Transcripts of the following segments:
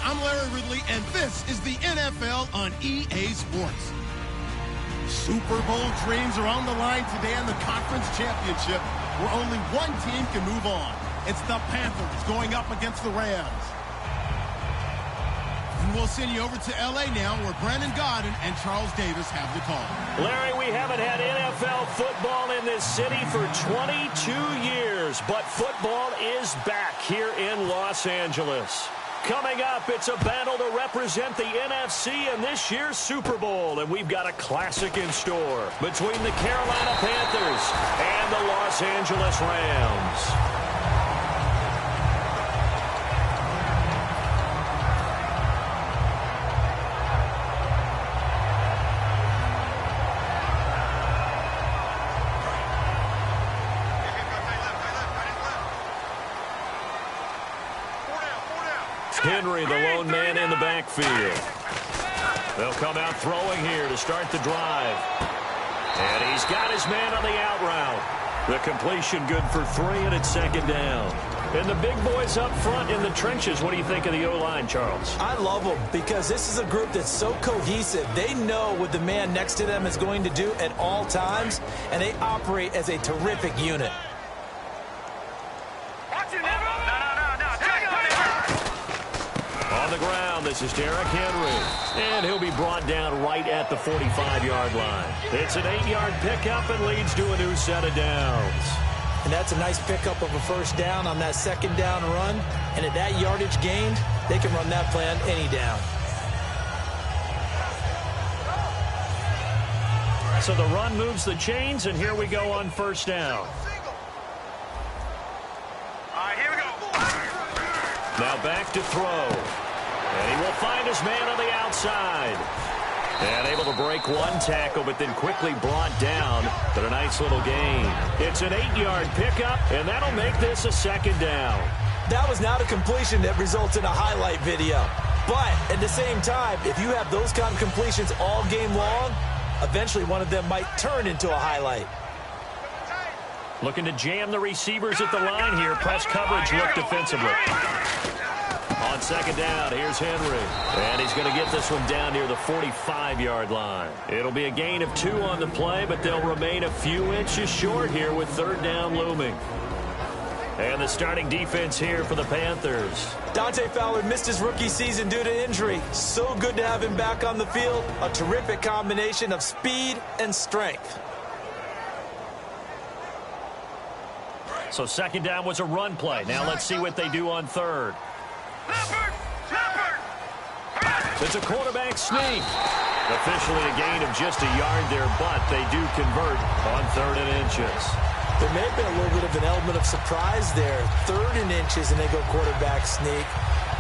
I'm Larry Ridley, and this is the NFL on EA Sports. Super Bowl dreams are on the line today in the conference championship, where only one team can move on. It's the Panthers going up against the Rams. And we'll send you over to L.A. now, where Brandon Godden and Charles Davis have the call. Larry, we haven't had NFL football in this city for 22 years, but football is back here in Los Angeles. Coming up, it's a battle to represent the NFC in this year's Super Bowl, and we've got a classic in store between the Carolina Panthers and the Los Angeles Rams. Henry, the lone man in the backfield. They'll come out throwing here to start the drive. And he's got his man on the out route. The completion good for 3, and it's second down. And the big boys up front in the trenches. What do you think of the O-line, Charles? I love them because this is a group that's so cohesive. They know what the man next to them is going to do at all times, and they operate as a terrific unit. On the ground, this is Derrick Henry. And he'll be brought down right at the 45-yard line. It's an 8-yard pickup and leads to a new set of downs. And that's a nice pickup of a first down on that second down run. And at that yardage gained, they can run that play on any down. So the run moves the chains, and here we go on first down. All right, here we go. Now back to throw. And he will find his man on the outside. And able to break one tackle, but then quickly brought down. But a nice little gain. It's an 8-yard pickup, and that'll make this a second down. That was not a completion that results in a highlight video. But at the same time, if you have those kind of completions all game long, eventually one of them might turn into a highlight. Looking to jam the receivers at the line here. Press coverage look defensively. On second down, here's Henry. And he's going to get this one down near the 45-yard line. It'll be a gain of 2 on the play, but they'll remain a few inches short here with third down looming. And the starting defense here for the Panthers. Dante Fowler missed his rookie season due to injury. So good to have him back on the field. A terrific combination of speed and strength. So second down was a run play. Now let's see what they do on third. It's a quarterback sneak. Officially a gain of just a yard there, but they do convert on 3rd and inches. There may have been a little bit of an element of surprise there. 3rd and inches, and they go quarterback sneak.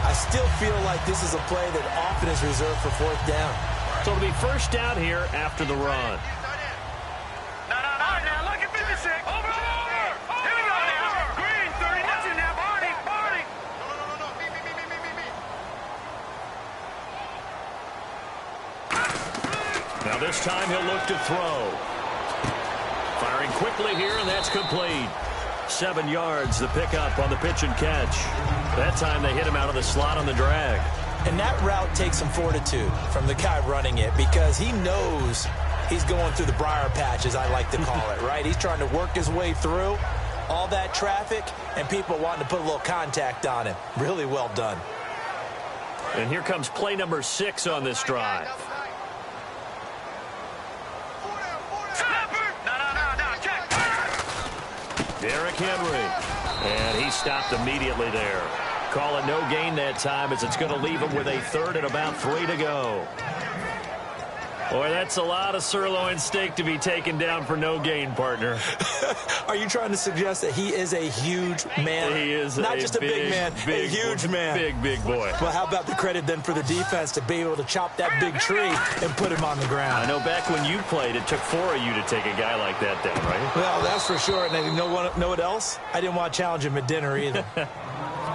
I still feel like this is a play that often is reserved for 4th down. So it'll be first down here after the run. Now look at 56. Over. Here we go now. Green, 30. Watch it now. Barney. No. Me. Now this time he'll look to throw. Firing quickly here, and that's complete. 7 yards, the pickup on the pitch and catch. That time they hit him out of the slot on the drag. And that route takes some fortitude from the guy running it because he knows he's going through the briar patch, as I like to call it, right? He's trying to work his way through all that traffic and people wanting to put a little contact on him. Really well done. And here comes play number 6 on this drive. Derrick Henry. And he stopped immediately there. Call it no gain that time as it's going to leave him with a 3rd and about 3 to go. Boy, that's a lot of sirloin steak to be taken down for no gain, partner. Are you trying to suggest that he is a huge man? He is not just a big man, a huge man. Big boy. Well, how about the credit then for the defense to be able to chop that big tree and put him on the ground? I know back when you played, it took 4 of you to take a guy like that down, right? Well, that's for sure. And you know what else? I didn't want to challenge him at dinner either.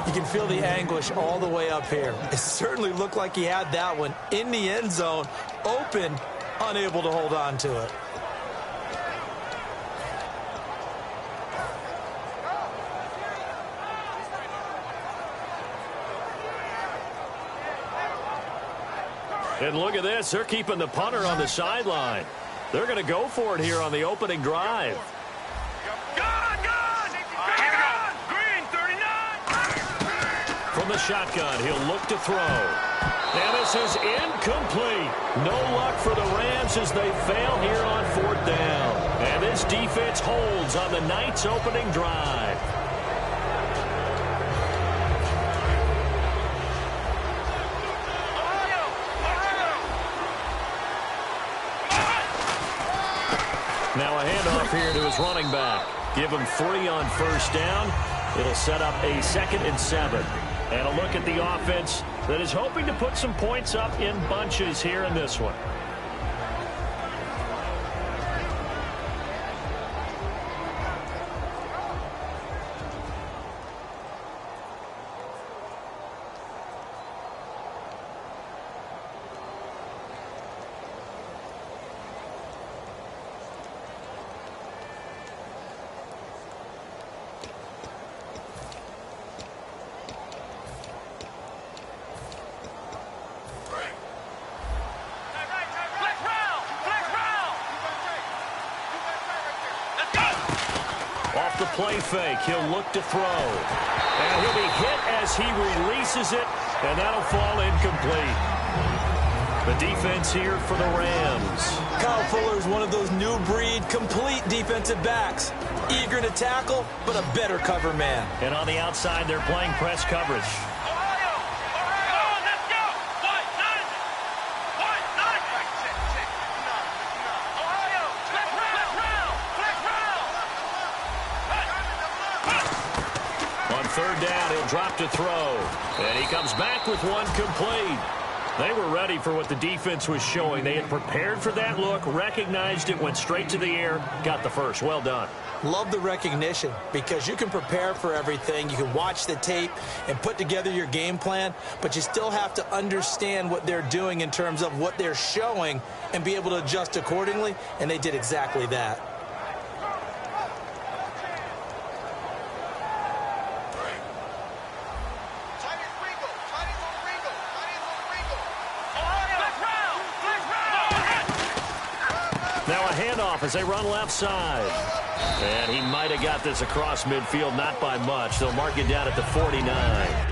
You can feel the anguish all the way up here. It certainly looked like he had that one in the end zone, open, unable to hold on to it. And look at this. They're keeping the punter on the sideline. They're going to go for it here on the opening drive. Green 39. From the shotgun, he'll look to throw. And this is incomplete. No luck for the Rams as they fail here on 4th down. And this defense holds on the night's opening drive. Now a handoff here to his running back. Give him 3 on 1st down. It'll set up a 2nd and 7. And a look at the offense that is hoping to put some points up in bunches here in this one. Off the play fake, he'll look to throw. And he'll be hit as he releases it, and that'll fall incomplete. The defense here for the Rams. Kyle Fuller is one of those new breed, complete defensive backs. Eager to tackle, but a better cover man. And on the outside, they're playing press coverage. On 3rd down, he'll drop to throw. And he comes back with one complete. They were ready for what the defense was showing. They had prepared for that look, recognized it, went straight to the air, got the first. Well done. Love the recognition because you can prepare for everything. You can watch the tape and put together your game plan, but you still have to understand what they're doing in terms of what they're showing and be able to adjust accordingly, and they did exactly that. Now a handoff as they run left side. And he might have got this across midfield, not by much. They'll mark it down at the 49.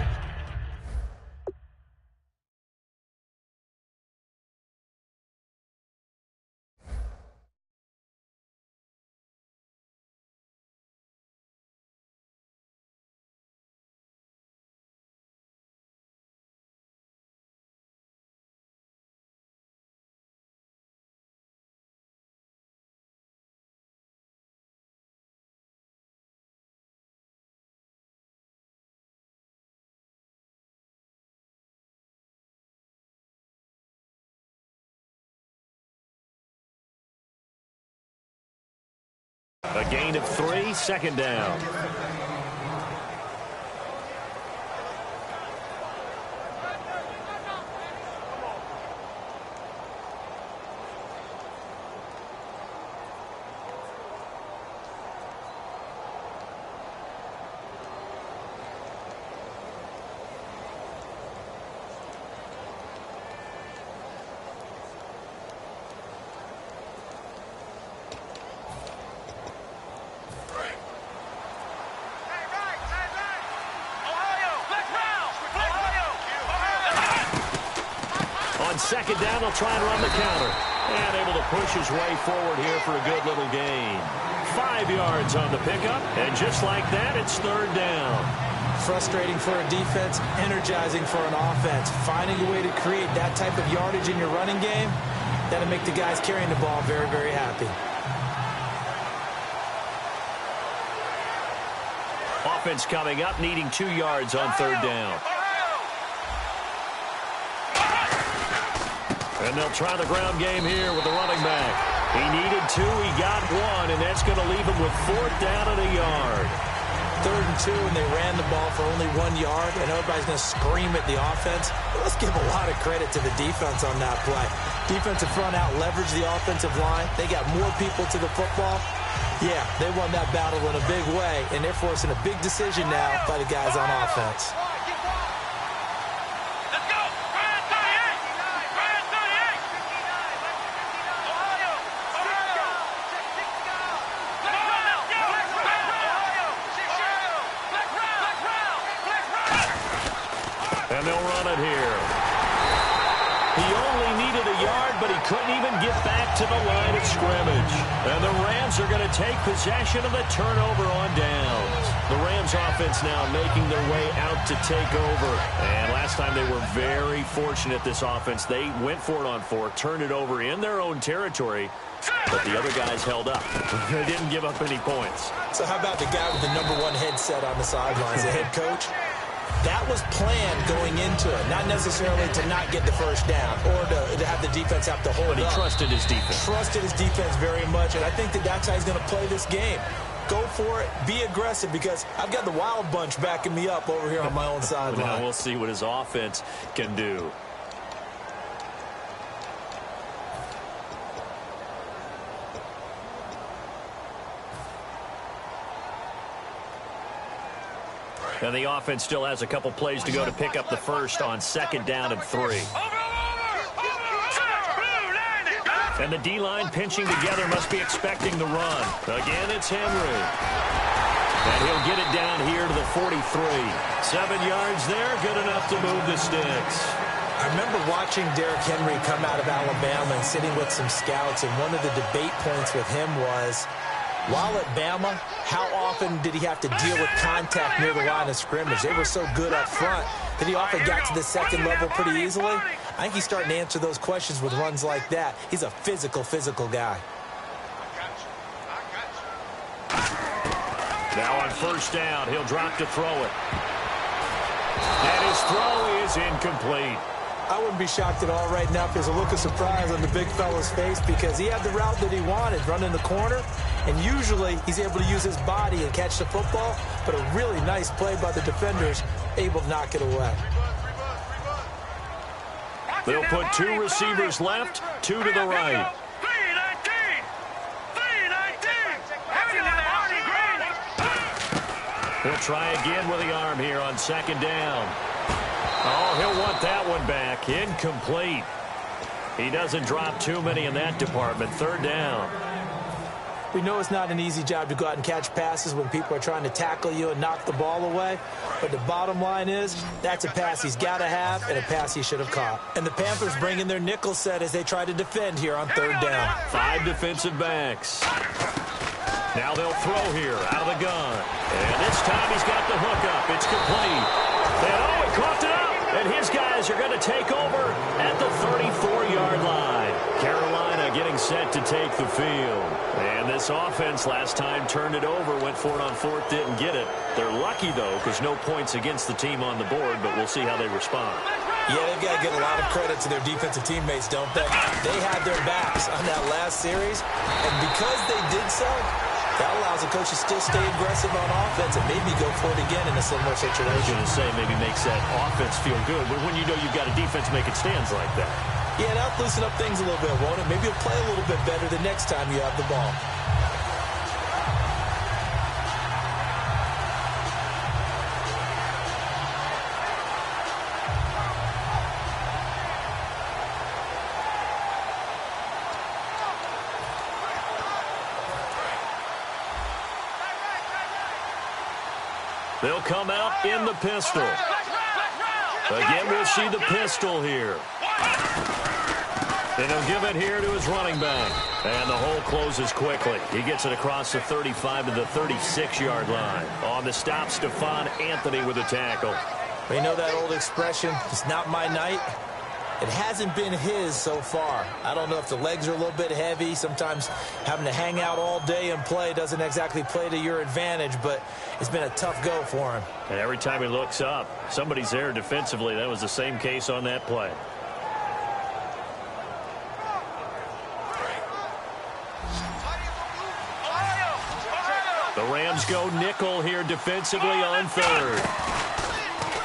A gain of 3, 2nd down. On 2nd down, they'll try and run the counter. And able to push his way forward here for a good little gain. 5 yards on the pickup, and just like that, it's 3rd down. Frustrating for a defense, energizing for an offense. Finding a way to create that type of yardage in your running game, that'll make the guys carrying the ball very, very happy. Offense coming up, needing 2 yards on 3rd down. And they'll try the ground game here with the running back. He needed 2, he got 1, and that's going to leave him with 4th down and a yard. 3rd and 2, and they ran the ball for only 1 yard, and everybody's going to scream at the offense. But let's give a lot of credit to the defense on that play. Defensive front out leveraged the offensive line. They got more people to the football. Yeah, they won that battle in a big way, and they're forcing a big decision now by the guys on offense. Let's go! Ryan 38! Ryan 38! movement here. He only needed a yard, but he couldn't even get back to the line of scrimmage. And the Rams are going to take possession of the turnover on downs. The Rams offense now making their way out to take over. And last time they were very fortunate, this offense. They went for it on 4, turned it over in their own territory, but the other guys held up. They didn't give up any points. So how about the guy with the #1 headset on the sidelines, the head coach? That was planned going into it, not necessarily to not get the first down or to have the defense have to hold up. But he trusted his defense. Trusted his defense very much, and I think that's how he's going to play this game. Go for it. Be aggressive, because I've got the wild bunch backing me up over here on my own sideline. Now we'll see what his offense can do. And the offense still has a couple plays to go to pick up the first on 2nd down and 3. And the D-line pinching together must be expecting the run. Again, it's Henry. And he'll get it down here to the 43. 7 yards there, good enough to move the sticks. I remember watching Derrick Henry come out of Alabama and sitting with some scouts, and one of the debate points with him was, while at Bama, how often did he have to deal with contact near the line of scrimmage? They were so good up front that he often got to the second level pretty easily. I think he's starting to answer those questions with runs like that. He's a physical guy. Now on 1st down, he'll drop to throw it. And his throw is incomplete. I wouldn't be shocked at all right now if there's a look of surprise on the big fella's face, because he had the route that he wanted, running the corner, and usually he's able to use his body and catch the football, but a really nice play by the defenders, able to knock it away. They'll put 2 receivers left, 2 to the right. He'll try again with the arm here on 2nd down. Oh, he'll want that one back. Incomplete. He doesn't drop too many in that department. 3rd down. We know it's not an easy job to go out and catch passes when people are trying to tackle you and knock the ball away. But the bottom line is, that's a pass he's got to have and a pass he should have caught. And the Panthers bring in their nickel set as they try to defend here on 3rd down. 5 defensive backs. Now they'll throw here out of the gun. And this time he's got the hook up. It's complete. And he caught it up. And his guys are going to take over at the 34-yard line. Carolina getting set to take the field. And this offense last time turned it over, went for it on 4th, didn't get it. They're lucky, though, because no points against the team on the board, but we'll see how they respond. Yeah, they've got to get a lot of credit to their defensive teammates, don't they? They had their backs on that last series, and because they did so, that allows the coach to still stay aggressive on offense and maybe go for it again in a similar situation. I was going to say, maybe makes that offense feel good, but when you know you've got a defense making stands like that. Yeah, that'll loosen up things a little bit, won't it? Maybe you'll play a little bit better the next time you have the ball. They'll come out in the pistol. Again, we'll see the pistol here. And he'll give it here to his running back. And the hole closes quickly. He gets it across the 35 to the 36-yard line. On the stop, Stephon Anthony with a tackle. We know that old expression, it's not my night. It hasn't been his so far. I don't know if the legs are a little bit heavy. Sometimes having to hang out all day and play doesn't exactly play to your advantage, but it's been a tough go for him. And every time he looks up, somebody's there defensively. That was the same case on that play. The Rams go nickel here defensively on 3rd.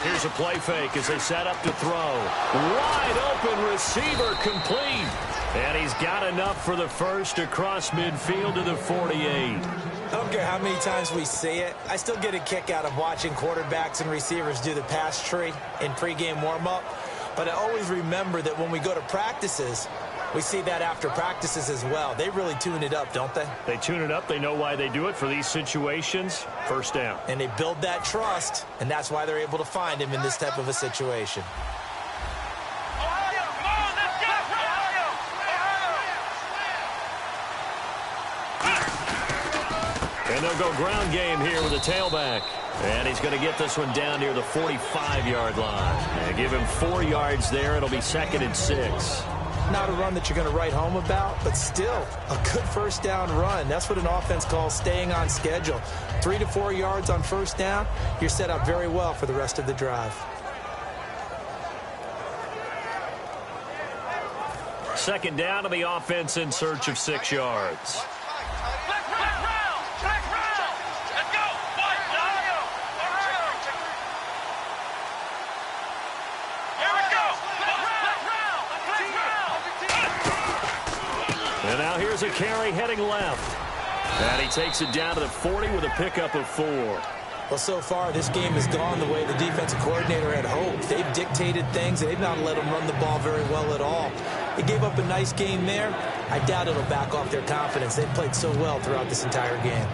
Here's a play fake as they set up to throw. Wide open receiver complete. And he's got enough for the first across midfield to the 48. I don't care how many times we see it. I still get a kick out of watching quarterbacks and receivers do the pass tree in pregame warm-up. But I always remember that when we go to practices, we see that after practices as well. They really tune it up, don't they? They tune it up. They know why they do it for these situations. 1st down. And they build that trust, and that's why they're able to find him in this type of a situation. they'll go ground game here with the tailback. And he's going to get this one down near the 45-yard line. And give him 4 yards there. It'll be 2nd and 6. Not a run that you're going to write home about, but still a good first down run. That's what an offense calls staying on schedule. 3 to 4 yards on first down, you're set up very well for the rest of the drive. 2nd down to the offense in search of 6 yards. And now here's a carry heading left. And he takes it down to the 40 with a pickup of 4. Well, so far, this game has gone the way the defensive coordinator had hoped. They've dictated things, and they've not let them run the ball very well at all. They gave up a nice game there. I doubt it'll back off their confidence. They've played so well throughout this entire game.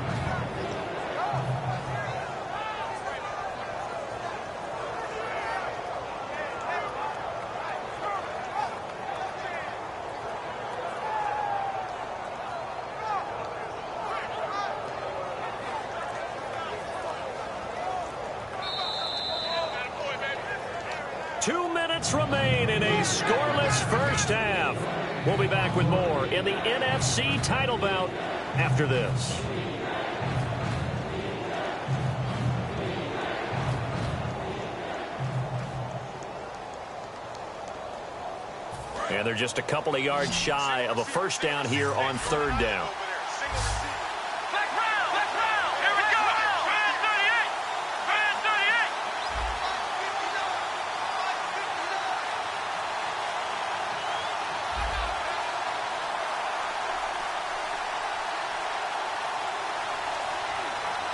Remain in a scoreless first half. We'll be back with more in the NFC title bout after this. And they're just a couple of yards shy of a first down here on 3rd down.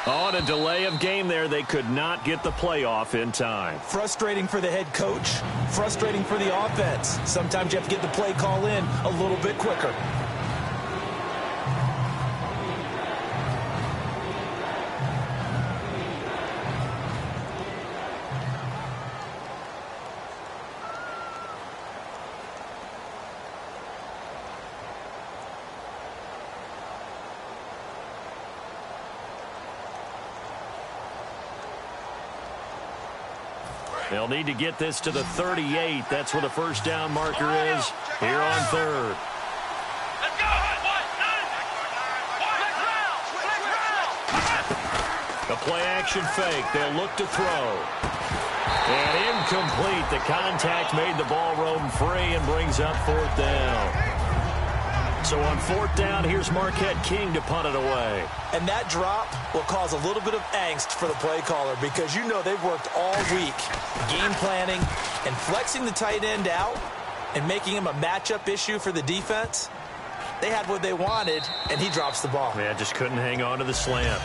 On a delay of game there, they could not get the playoff in time. Frustrating for the head coach, frustrating for the offense. Sometimes you have to get the play call in a little bit quicker. They'll need to get this to the 38. That's where the first down marker is here on 3rd. The play action fake. They'll look to throw. And incomplete. The contact made the ball roam free and brings up 4th down. So on 4th down, here's Marquette King to punt it away. And that drop will cause a little bit of angst for the play caller because you know they've worked all week game planning and flexing the tight end out and making him a matchup issue for the defense. They had what they wanted, and he drops the ball. Yeah, just couldn't hang on to the slant.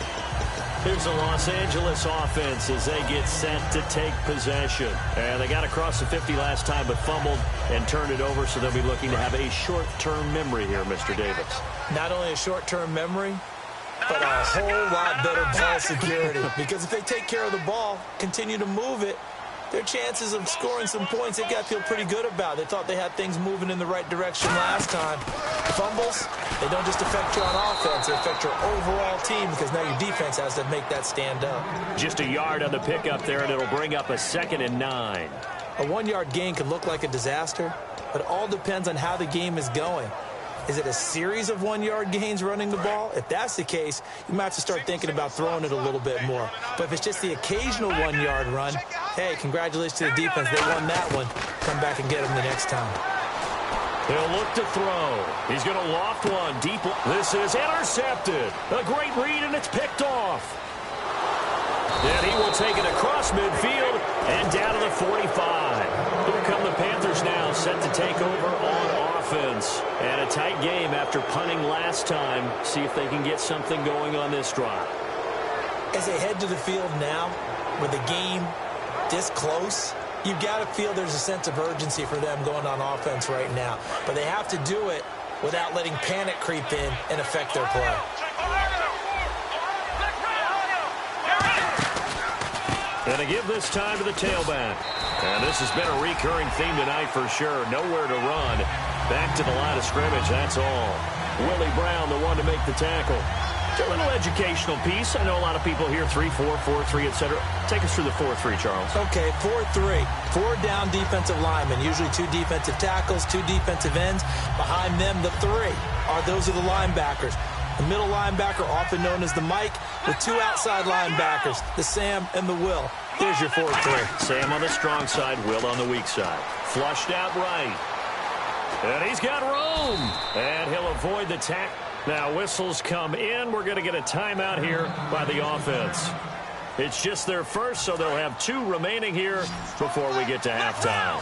Here's the Los Angeles offense as they get set to take possession. And they got across the 50 last time but fumbled and turned it over, so they'll be looking to have a short-term memory here, Mr. Davis. Not only a short-term memory, but a whole lot better ball security. Because if they take care of the ball, continue to move it, their chances of scoring some points, they've got to feel pretty good about. They thought they had things moving in the right direction last time. Fumbles, they don't just affect you on offense, they affect your overall team because now your defense has to make that stand up. Just a yard on the pickup there, and it'll bring up a 2nd and 9. A 1-yard gain could look like a disaster, but it all depends on how the game is going. Is it a series of 1-yard gains running the ball? If that's the case, you might have to start thinking about throwing it a little bit more. But if it's just the occasional 1-yard run, hey, congratulations to the defense. They won that one. Come back and get them the next time. They'll look to throw. He's going to loft one deep. This is intercepted. A great read, and it's picked off. And he will take it across midfield and down to the 45. Here come the Panthers now, set to take over on offense. And a tight game after punting last time. See if they can get something going on this drive. As they head to the field now, with the game this close, you've got to feel there's a sense of urgency for them going on offense right now. But they have to do it without letting panic creep in and affect their play. And they give this time to the tailback. And this has been a recurring theme tonight for sure. Nowhere to run. Back to the line of scrimmage, that's all. Willie Brown, the one to make the tackle. A little educational piece. I know a lot of people hear 3-4, 4-3, etc. Take us through the 4-3, Charles. Okay, 4-3. 4 down defensive linemen, usually 2 defensive tackles, 2 defensive ends. Behind them, the 3 those are the linebackers. The middle linebacker, often known as the Mike, with 2 outside linebackers, the Sam and the Will. There's your 4-3. Sam on the strong side, Will on the weak side. Flushed out right. And he's got room. And he'll avoid the tackle. Now whistles come in. We're going to get a timeout here by the offense. It's just their first, so they'll have 2 remaining here before we get to halftime.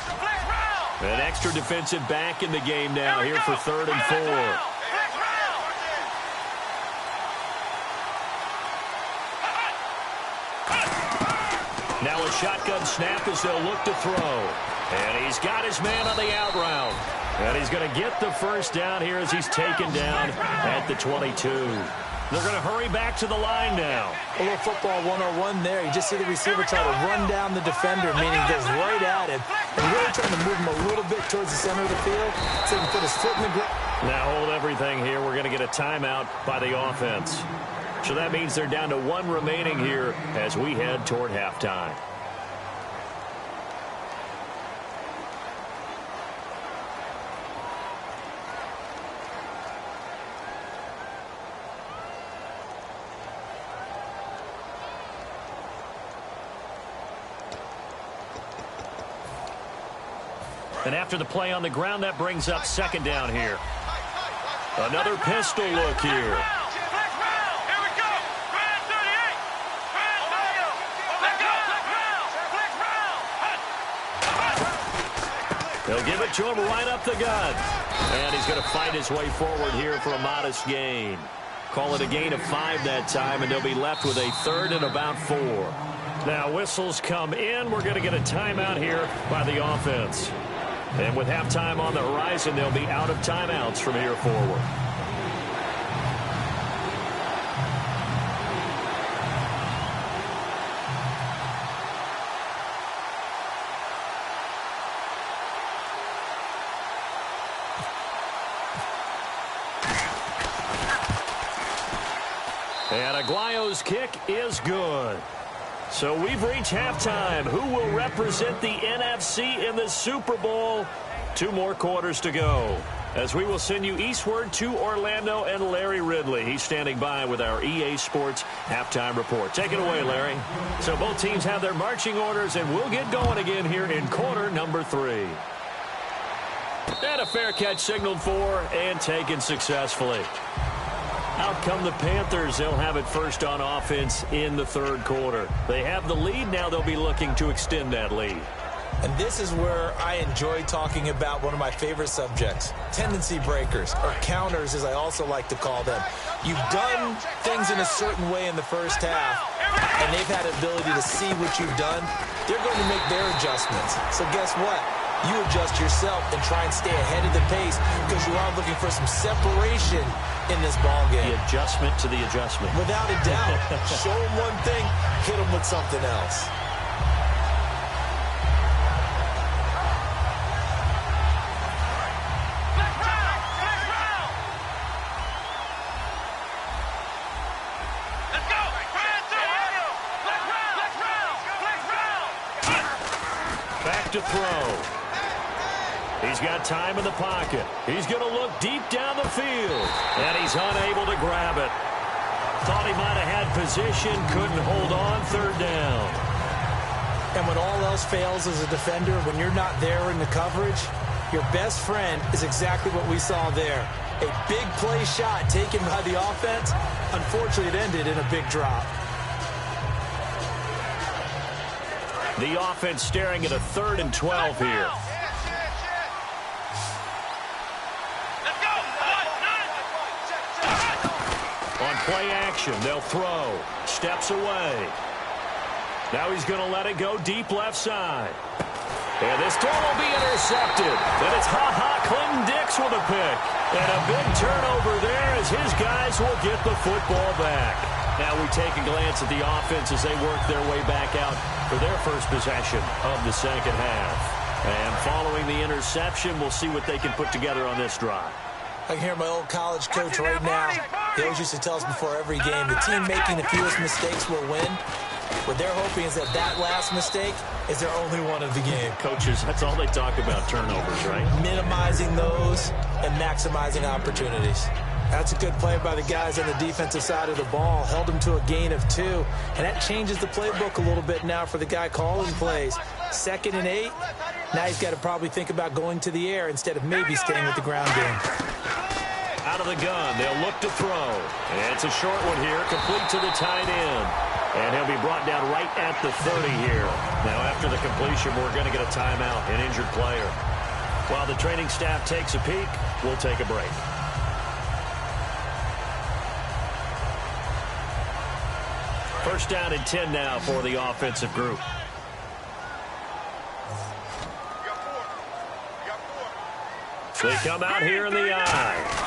An extra defensive back in the game now here for 3rd and 4. Now a shotgun snap as they'll look to throw. And he's got his man on the out route. And he's going to get the first down here as he's taken down at the 22. They're going to hurry back to the line now. A little football 101 there. You just see the receiver try to run down the defender, meaning he goes right at him, and really trying to move him a little bit towards the center of the field so he can put his foot in the ground. Now hold everything here. We're going to get a timeout by the offense. So that means they're down to 1 remaining here as we head toward halftime. And after the play on the ground, that brings up 2nd down here. Another pistol look here. They'll give it to him right up the gut. And he's going to fight his way forward here for a modest gain. Call it a gain of 5 that time, and they'll be left with a 3rd and about 4. Now whistles come in. We're going to get a timeout here by the offense. And with halftime on the horizon, they'll be out of timeouts from here forward. And Aguayo's kick is good. So we've reached halftime. Who will represent the NFC in the Super Bowl? 2 more quarters to go, as we will send you eastward to Orlando and Larry Ridley. He's standing by with our EA Sports halftime report. Take it away, Larry. So both teams have their marching orders, and we'll get going again here in quarter number 3. And a fair catch signaled for and taken successfully. Out come the Panthers. They'll have it first on offense in the 3rd quarter. They have the lead. Now they'll be looking to extend that lead. And this is where I enjoy talking about one of my favorite subjects, tendency breakers, or counters as I also like to call them. You've done things in a certain way in the first half, and they've had the ability to see what you've done. They're going to make their adjustments. So guess what? You adjust yourself and try and stay ahead of the pace because you are looking for some separation in this ball game. The adjustment to the adjustment. Without a doubt. Show them one thing, hit them with something else. Back to throw. He's got time in the pocket. He's going to look deep down the field. And he's unable to grab it. Thought he might have had position. Couldn't hold on. 3rd down. And when all else fails as a defender, when you're not there in the coverage, your best friend is exactly what we saw there. A big play shot taken by the offense. Unfortunately, it ended in a big drop. The offense staring at a 3rd and 12 here. On play action, they'll throw. Steps away. Now he's going to let it go deep left side. And this throw will be intercepted. And it's Clinton-Dix with a pick. And a big turnover there as his guys will get the football back. Now we take a glance at the offense as they work their way back out for their first possession of the 2nd half. And following the interception, we'll see what they can put together on this drive. I can hear my old college coach right now He always used to tell us before every game, the team making the fewest mistakes will win. What they're hoping is that last mistake is their only one of the game. Coaches, that's all they talk about, turnovers, right? Minimizing those and maximizing opportunities. That's a good play by the guys on the defensive side of the ball. Held him to a gain of 2. And that changes the playbook a little bit now for the guy calling plays. 2nd and 8. Now he's got to probably think about going to the air instead of maybe staying with the ground game. Out of the gun, they'll look to throw. And it's a short one here, complete to the tight end. And he'll be brought down right at the 30 here. Now after the completion, we're going to get a timeout, an injured player. While the training staff takes a peek, we'll take a break. First down and 10 now for the offensive group. They come out here in the eye.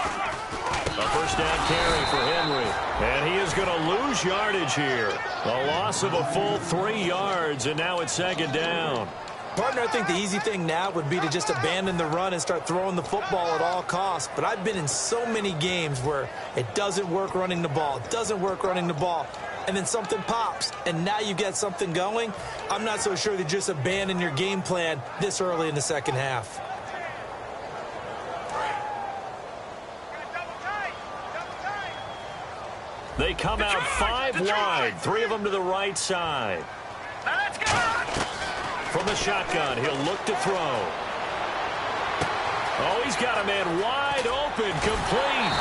A first down carry for Henry. And he is going to lose yardage here. A loss of a full 3 yards, and now it's 2nd down. Partner, I think the easy thing now would be to just abandon the run and start throwing the football at all costs. But I've been in so many games where it doesn't work running the ball. It doesn't work running the ball. And then something pops, and now you get something going. I'm not so sure that just abandon your game plan this early in the second half. They come out 5 wide, 3 of them to the right side. Let's go! From the shotgun, he'll look to throw. Oh, he's got a man wide open, complete.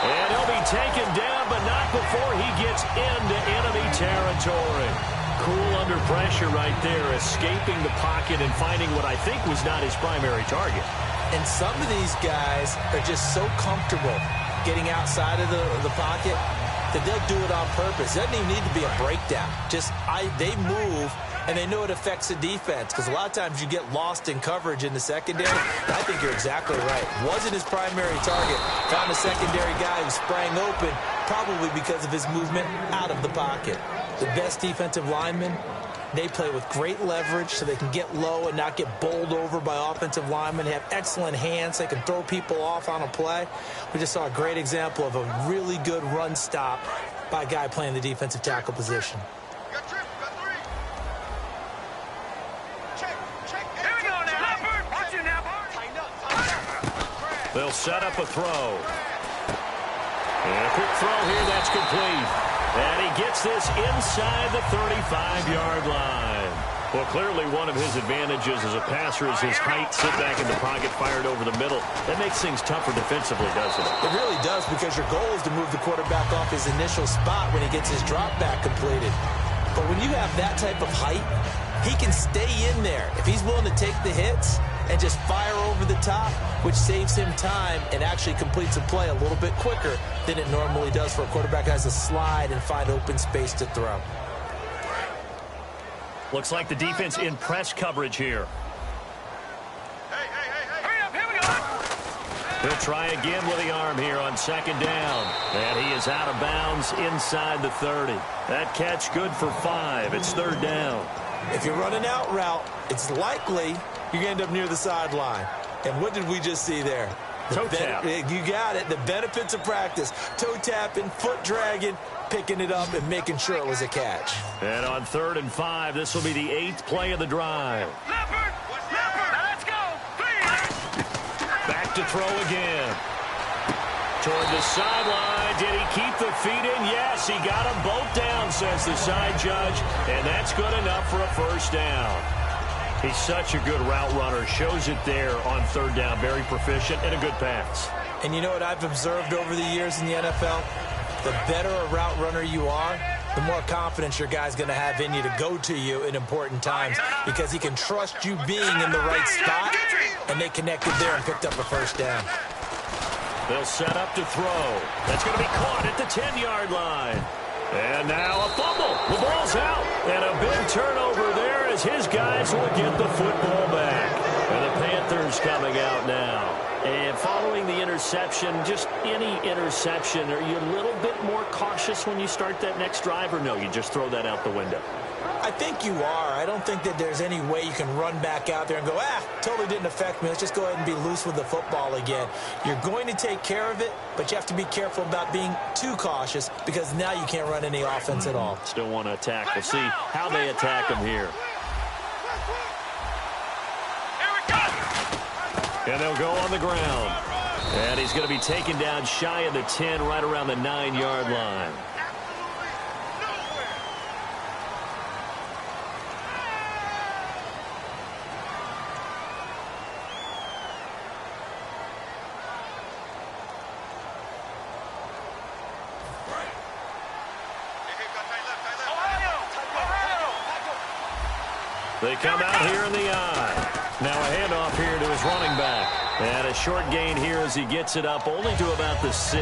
And he'll be taken down, but not before he gets into enemy territory. Cool under pressure right there, escaping the pocket and finding what I think was not his primary target. And some of these guys are just so comfortable getting outside of the pocket that they'll do it on purpose. It doesn't even need to be a breakdown. They move, and they know it affects the defense, because a lot of times you get lost in coverage in the secondary. And I think you're exactly right. Wasn't his primary target. Found a secondary guy who sprang open, probably because of his movement out of the pocket. The best defensive linemen, they play with great leverage so they can get low and not get bowled over by offensive linemen. They have excellent hands. They can throw people off on a play. We just saw a great example of a really good run stop by a guy playing the defensive tackle position. They'll set up a throw. And a quick throw here, that's complete. And he gets this inside the 35-yard line. Well, clearly one of his advantages as a passer is his height. Sit back in the pocket, fired over the middle. That makes things tougher defensively, doesn't it? It really does, because your goal is to move the quarterback off his initial spot when he gets his drop back completed. But when you have that type of height, he can stay in there. If he's willing to take the hits and just fire over the top, which saves him time and actually completes a play a little bit quicker than it normally does for a quarterback who has to slide and find open space to throw. Looks like the defense in press coverage here. Hurry up, here we go! He'll try again with the arm here on 2nd down. And he is out of bounds inside the 30. That catch good for 5. It's 3rd down. If you're running out route, it's likely you're going to end up near the sideline. And what did we just see there? Toe tap. You got it. The benefits of practice. Toe tapping, foot dragging, picking it up, and making sure it was a catch. And on 3rd and 5, this will be the 8th play of the drive. Leopard! Let's go! Please! Back to throw again. Toward the sideline. Did he keep the feet in? Yes, he got them both down, says the side judge. And that's good enough for a first down. He's such a good route runner. Shows it there on 3rd down. Very proficient and a good pass. And you know what I've observed over the years in the NFL? The better a route runner you are, the more confidence your guy's going to have in you to go to you in important times, because he can trust you being in the right spot, and they connected there and picked up a first down. They'll set up to throw. That's going to be caught at the 10-yard line. And now a fumble. The ball's out. And a big turnover there as his guys will get the football back. And the Panthers coming out now. And following the interception, just any interception, are you a little bit more cautious when you start that next drive, or no, you just throw that out the window? I think you are. I don't think that there's any way you can run back out there and go, totally didn't affect me. Let's just go ahead and be loose with the football again. You're going to take care of it, but you have to be careful about being too cautious because now you can't run any offense at all. Still want to attack. We'll see how they attack him here. And they'll go on the ground. And he's going to be taken down shy of the 10, right around the 9-yard line. They come out here in the eye. Now a handoff here to his running back. And a short gain here as he gets it up only to about the 6.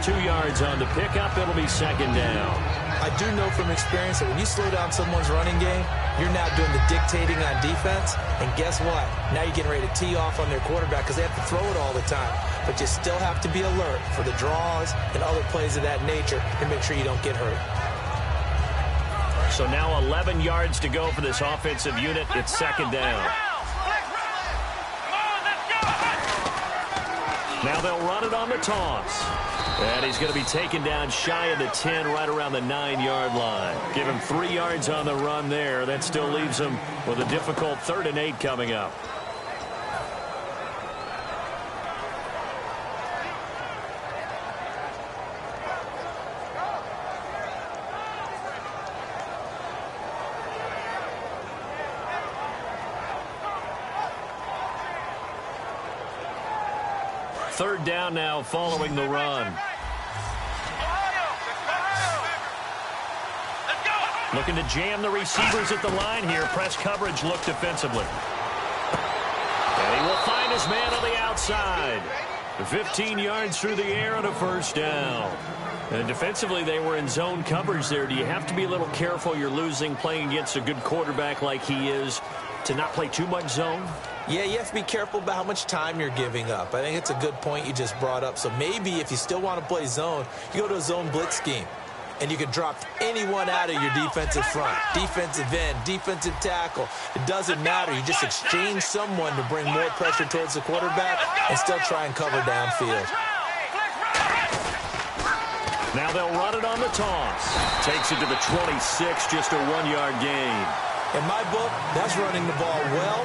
2 yards on the pickup. It'll be second down. I do know from experience that when you slow down someone's running game, you're now doing the dictating on defense. And guess what? Now you're getting ready to tee off on their quarterback because they have to throw it all the time. But you still have to be alert for the draws and other plays of that nature and make sure you don't get hurt. So now 11 yards to go for this offensive unit. It's second down. Now they'll run it on the toss. And he's going to be taken down shy of the 10, right around the 9-yard line. Give him 3 yards on the run there. That still leaves him with a difficult 3rd and 8 coming up. Third down now following the run. Looking to jam the receivers at the line here. Press coverage look defensively. And he will find his man on the outside. 15 yards through the air and a first down. And defensively, they were in zone coverage there. Do you have to be a little careful? You're losing playing against a good quarterback like he is to not play too much zone? Yeah, you have to be careful about how much time you're giving up. I think it's a good point you just brought up. So maybe if you still want to play zone, you go to a zone blitz scheme. And you can drop anyone out of your defensive front. Defensive end, defensive tackle. It doesn't matter. You just exchange someone to bring more pressure towards the quarterback and still try and cover downfield. Now they'll run it on the toss. Takes it to the 26, just a 1-yard gain. In my book, that's running the ball well,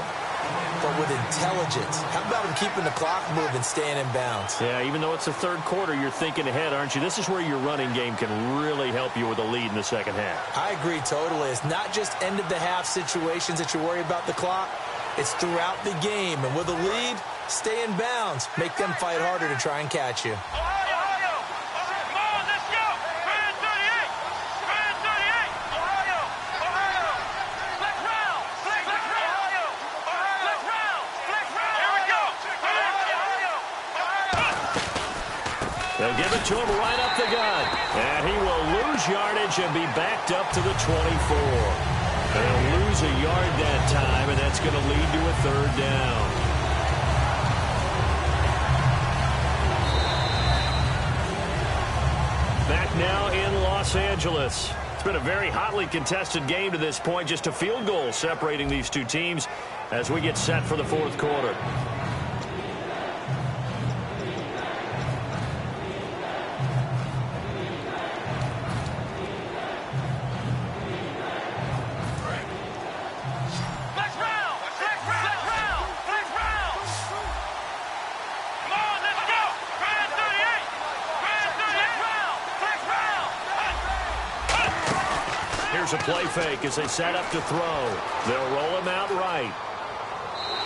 but with intelligence. How about him keeping the clock moving, staying in bounds? Yeah, even though it's the third quarter, you're thinking ahead, aren't you? This is where your running game can really help you with a lead in the second half. I agree totally. It's not just end-of-the-half situations that you worry about the clock. It's throughout the game. And with a lead, stay in bounds. Make them fight harder to try and catch you. They'll give it to him right up the gut. And he will lose yardage and be backed up to the 24. They'll lose a yard that time, and that's going to lead to a third down. Back now in Los Angeles. It's been a very hotly contested game to this point. Just a field goal separating these two teams as we get set for the fourth quarter. A play fake as they set up to throw. They'll roll him out right.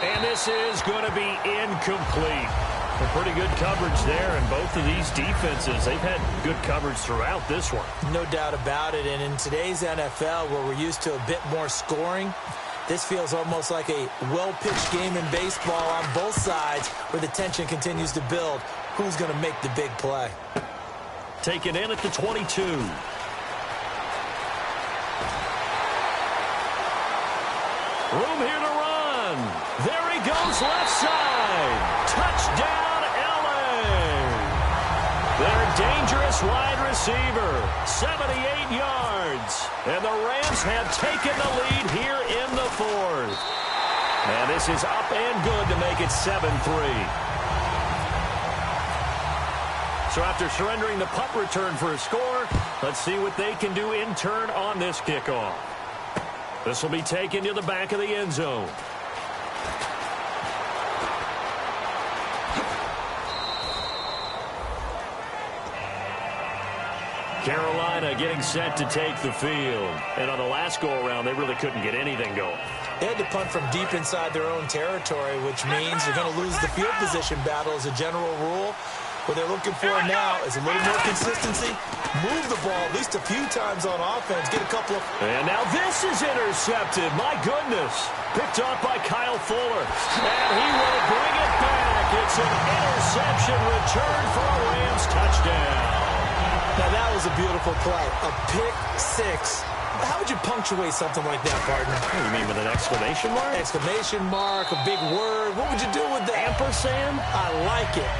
And this is going to be incomplete. A pretty good coverage there, and both of these defenses, they've had good coverage throughout this one. No doubt about it, and in today's NFL, where we're used to a bit more scoring, this feels almost like a well-pitched game in baseball on both sides, where the tension continues to build. Who's going to make the big play? Taken in at the 22. Room here to run. There he goes, left side. Touchdown, L.A. Their dangerous wide receiver. 78 yards. And the Rams have taken the lead here in the fourth. And this is up and good to make it 7-3. So after surrendering the punt return for a score, let's see what they can do in turn on this kickoff. This will be taken to the back of the end zone. Carolina getting set to take the field. And on the last go-around, they really couldn't get anything going. They had to punt from deep inside their own territory, which means they're going to lose the field position battle as a general rule. What they're looking for now is a little more consistency. Move the ball at least a few times on offense. Get a couple of... And now this is intercepted. My goodness. Picked off by Kyle Fuller. And he will bring it back. It's an interception return for a Rams touchdown. Now that was a beautiful play. A pick six. How would you punctuate something like that, partner? What do you mean with an exclamation mark? Exclamation mark, a big word. What would you do with that? Ampersand? I like it.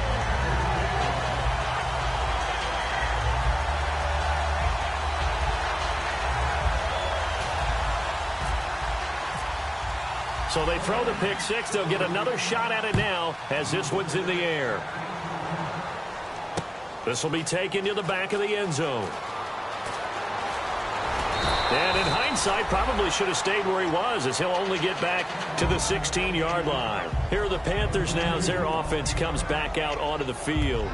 So they throw the pick six. They'll get another shot at it now as this one's in the air. This will be taken to the back of the end zone. And in hindsight, probably should have stayed where he was as he'll only get back to the 16-yard line. Here are the Panthers now as their offense comes back out onto the field.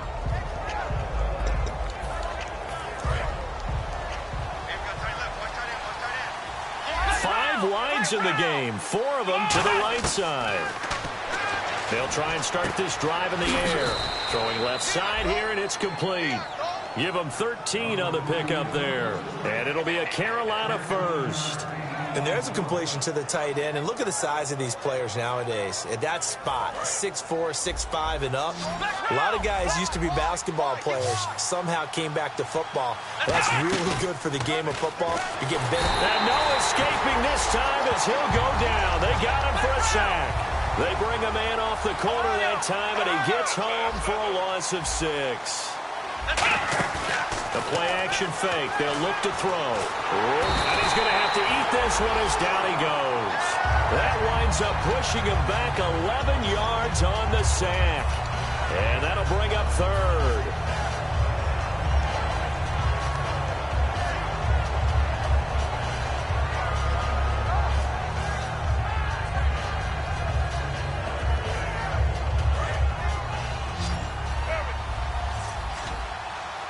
Wides in the game, 4 of them to the right side. They'll try and start this drive in the air. Throwing left side here, and it's complete. Give them 13 on the pickup there. And it'll be a Carolina first. And there's a completion to the tight end. And look at the size of these players nowadays. At that spot, 6'4", 6'5", and up. A lot of guys used to be basketball players. Somehow came back to football. That's really good for the game of football. You're getting better. And no escaping this time as he'll go down. They got him for a sack. They bring a man off the corner that time, and he gets home for a loss of 6. The play-action fake. They'll look to throw. And he's going to have to eat this one as down he goes. That winds up pushing him back 11 yards on the sack. And that'll bring up third.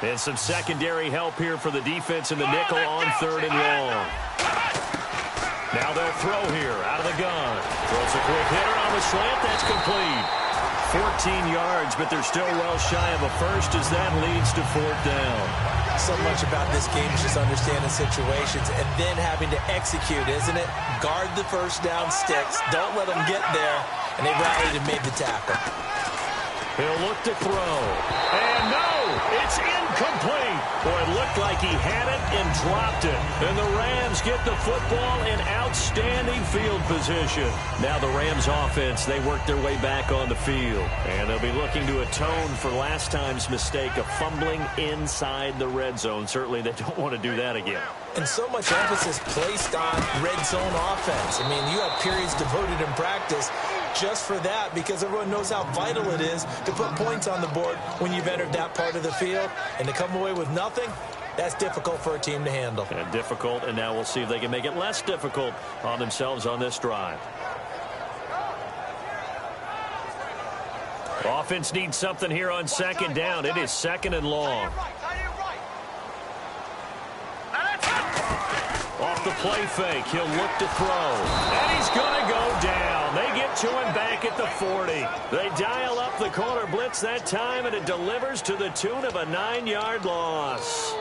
And some secondary help here for the defense in the nickel on 3rd and long. Now they'll throw here out of the gun. Throws a quick hitter on the slant. That's complete. 14 yards, but they're still well shy of a first as that leads to 4th down. So much about this game is just understanding situations and then having to execute, isn't it? Guard the first down sticks. Don't let them get there. And they rallied and made the tackle. He'll look to throw. And no, it's incomplete. Boy, it looked like he had it and dropped it. And the Rams get the football in outstanding field position. Now the Rams offense, they work their way back on the field. And they'll be looking to atone for last time's mistake of fumbling inside the red zone. Certainly they don't want to do that again. And so much emphasis placed on red zone offense. I mean, you have periods devoted in practice just for that because everyone knows how vital it is to put points on the board when you've entered that part of the field. And to come away with nothing, that's difficult for a team to handle. And difficult, and now we'll see if they can make it less difficult on themselves on this drive. Offense needs something here on 2nd down. It is 2nd and long. Off the play fake, he'll look to throw. And he's going to go down. They get to him back at the 40. They dial up the corner blitz that time, and it delivers to the tune of a 9-yard loss.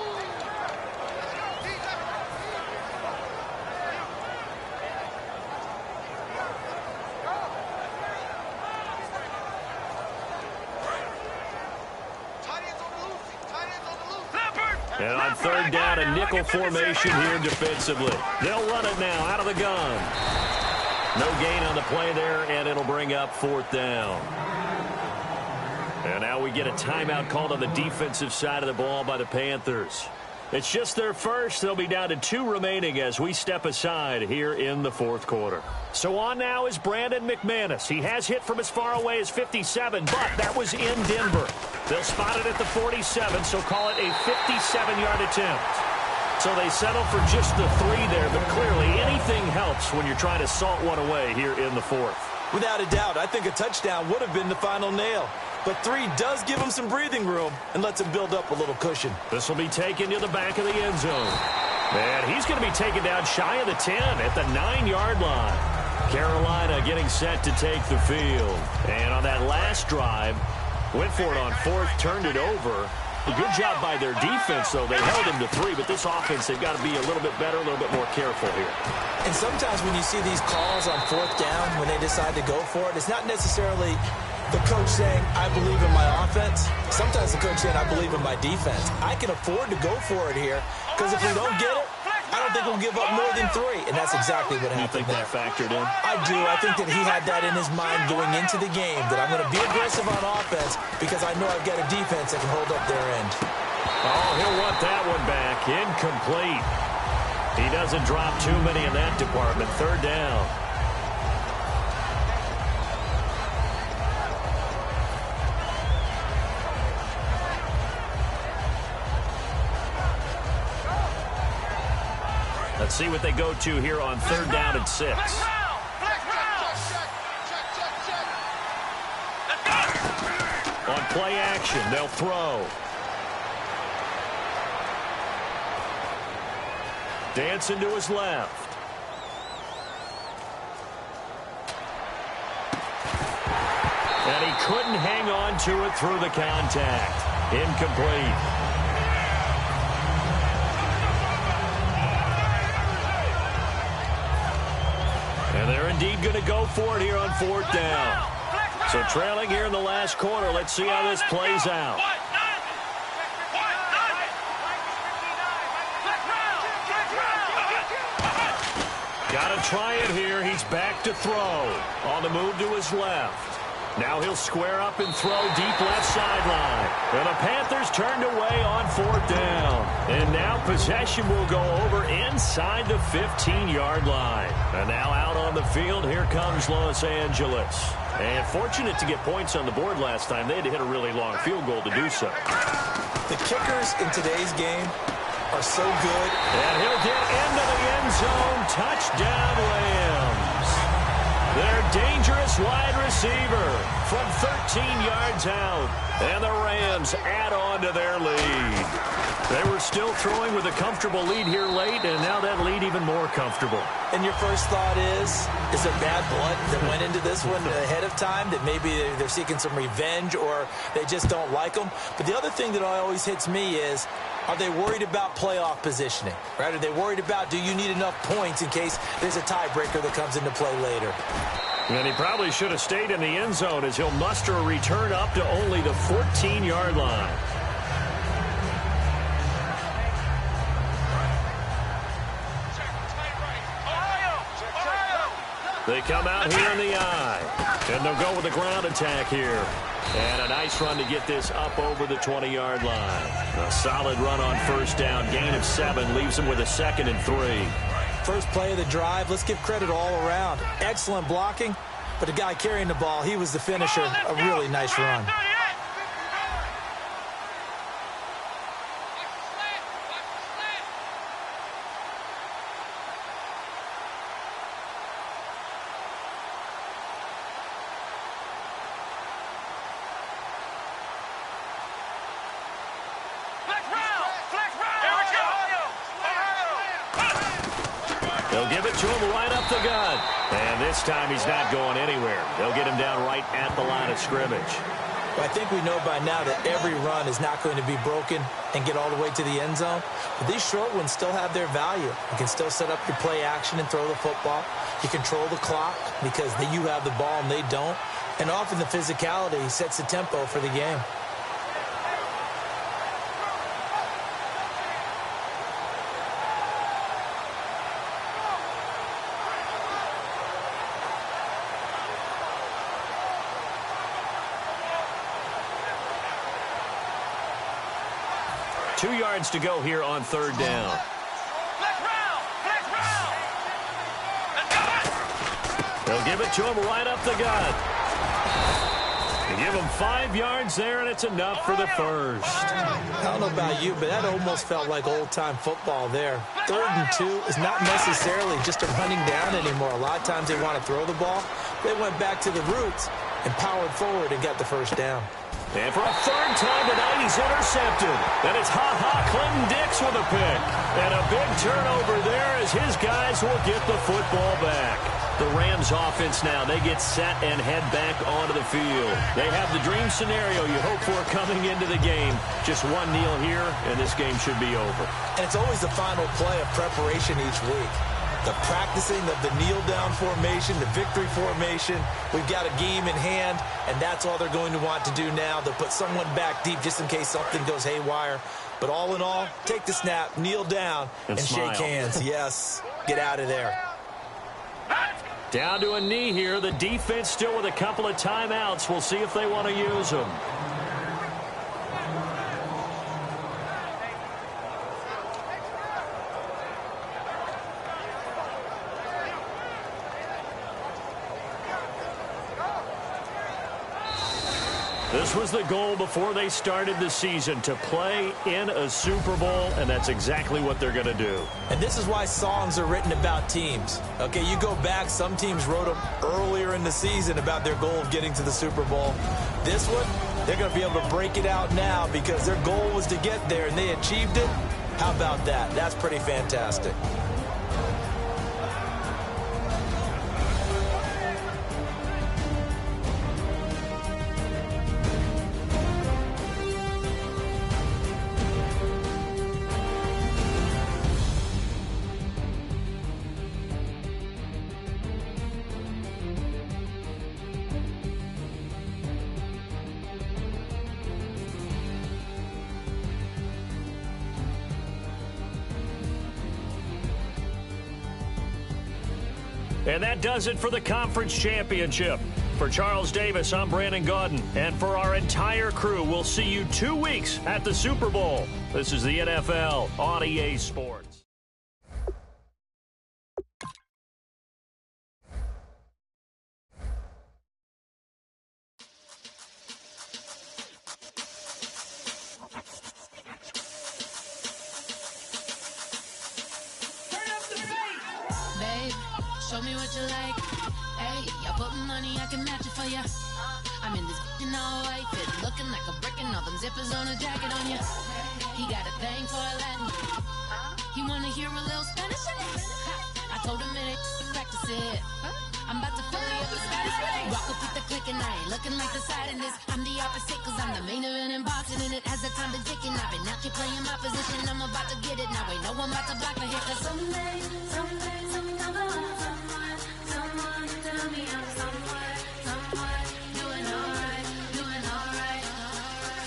And on 3rd down, a nickel formation here defensively. They'll run it now out of the gun. No gain on the play there, and it'll bring up 4th down. And now we get a timeout called on the defensive side of the ball by the Panthers. It's just their first. They'll be down to 2 remaining as we step aside here in the fourth quarter. So on now is Brandon McManus. He has hit from as far away as 57, but that was in Denver. They'll spot it at the 47, so call it a 57-yard attempt. So they settle for just the 3 there, but clearly anything helps when you're trying to salt one away here in the fourth. Without a doubt, I think a touchdown would have been the final nail. But 3 does give him some breathing room and lets him build up a little cushion. This will be taken to the back of the end zone. And he's going to be taken down shy of the 10 at the 9-yard line. Carolina getting set to take the field. And on that last drive, went for it on 4th, turned it over. A good job by their defense, though. They held him to 3, but this offense, they've got to be a little bit better, a little bit more careful here. And sometimes when you see these calls on 4th down, when they decide to go for it, it's not necessarily the coach saying, I believe in my offense. Sometimes the coach saying, I believe in my defense. I can afford to go for it here, because if we don't get it, I don't think we'll give up more than 3. And that's exactly what happened there. You think that factored in? I do. I think that he had that in his mind going into the game, that I'm going to be aggressive on offense because I know I've got a defense that can hold up their end. Oh, he'll want that one back. Incomplete. He doesn't drop too many in that department. 3rd down. Let's see what they go to here on 3rd down and 6. On play action, they'll throw. Dancing to his left. And he couldn't hang on to it through the contact. Incomplete. And they're indeed going to go for it here on 4th down. So trailing here in the last quarter. Let's see how this plays out. Got to try it here. He's back to throw. On the move to his left. Now he'll square up and throw deep left sideline. And the Panthers turned away on 4th down. And now possession will go over inside the 15-yard line. And now out on the field, here comes Los Angeles. And fortunate to get points on the board last time. They had to hit a really long field goal to do so. The kickers in today's game are so good. And he'll get into the end zone. Touchdown, Rams. Their dangerous wide receiver from 13 yards out. And the Rams add on to their lead. They were still throwing with a comfortable lead here late, and now that lead even more comfortable. And your first thought is there bad blood that went into this one ahead of time, that maybe they're seeking some revenge or they just don't like them? But the other thing that always hits me is, are they worried about playoff positioning? Right? Are they worried about, do you need enough points in case there's a tiebreaker that comes into play later? And he probably should have stayed in the end zone as he'll muster a return up to only the 14-yard line. They come out here in the eye, and they'll go with the ground attack here. And a nice run to get this up over the 20-yard line. A solid run on 1st down. Gain of 7 leaves him with a 2nd and 3. First play of the drive, let's give credit all around. Excellent blocking, but the guy carrying the ball, he was the finisher. A really nice run. They'll give it to him right up the gut. And this time he's not going anywhere. They'll get him down right at the line of scrimmage. Well, I think we know by now that every run is not going to be broken and get all the way to the end zone. But these short ones still have their value. You can still set up your play action and throw the football. You control the clock because you have the ball and they don't. And often the physicality sets the tempo for the game. 2 yards to go here on 3rd down. Flex round. Let's go. They'll give it to him right up the gut. They give him 5 yards there, and it's enough for the first. I don't know about you, but that almost felt like old-time football there. 3rd and 2 is not necessarily just a running down anymore. A lot of times they want to throw the ball. They went back to the roots and powered forward and got the first down. And for a 3rd time tonight, he's intercepted. And it's Clinton Dix with a pick. And a big turnover there as his guys will get the football back. The Rams offense now, they get set and head back onto the field. They have the dream scenario you hope for coming into the game. Just one kneel here, and this game should be over. And it's always the final play of preparation each week. The practicing of the kneel-down formation, the victory formation. We've got a game in hand, and that's all they're going to want to do now. They'll put someone back deep just in case something goes haywire. But all in all, take the snap, kneel down, and shake hands. Yes, get out of there. Down to a knee here. The defense still with a couple of timeouts. We'll see if they want to use them. This was the goal before they started the season, to play in a Super Bowl, and that's exactly what they're going to do. And this is why songs are written about teams. Okay, you go back, some teams wrote them earlier in the season about their goal of getting to the Super Bowl. This one, they're going to be able to break it out now because their goal was to get there, and they achieved it. How about that? That's pretty fantastic. And that does it for the conference championship. For Charles Davis, I'm Brandon Gaudin. And for our entire crew, we'll see you 2 weeks at the Super Bowl. This is the NFL on EA Sports. Show me what you like. Hey, y'all put money, I can match it for ya. I'm in this all white fit, looking like a brick and all them zippers on a jacket on ya. He got a thing for a Latin. He wanna hear a little Spanish in it. I told him it ain't practice it. I'm about to fill you up with Spanish. Walk up with the click and I ain't looking like the side in this. I'm the opposite cause I'm the main event in boxing and it has the time been ticking. I've been out here playing my position, I'm about to get it. Now ain't no one about to block me here cause someday I'm gonna someone tell me I'm someone doing alright.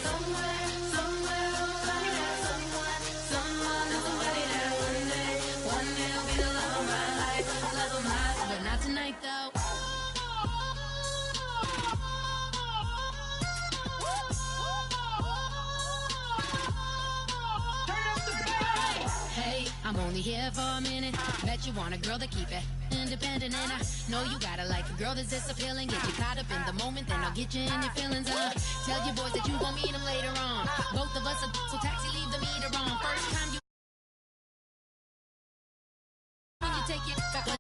Somewhere, somebody that somebody that one day will be the love of my life, but not tonight though. Hey, I'm only here for a minute. Bet you want a girl to keep it independent, and I know you gotta like a girl that's this appealing. Get you caught up in the moment, then I'll get you in your feelings. Tell your boys that you gon' meet them later on. Both of us are so taxi, leave the meter on. First time you take it back.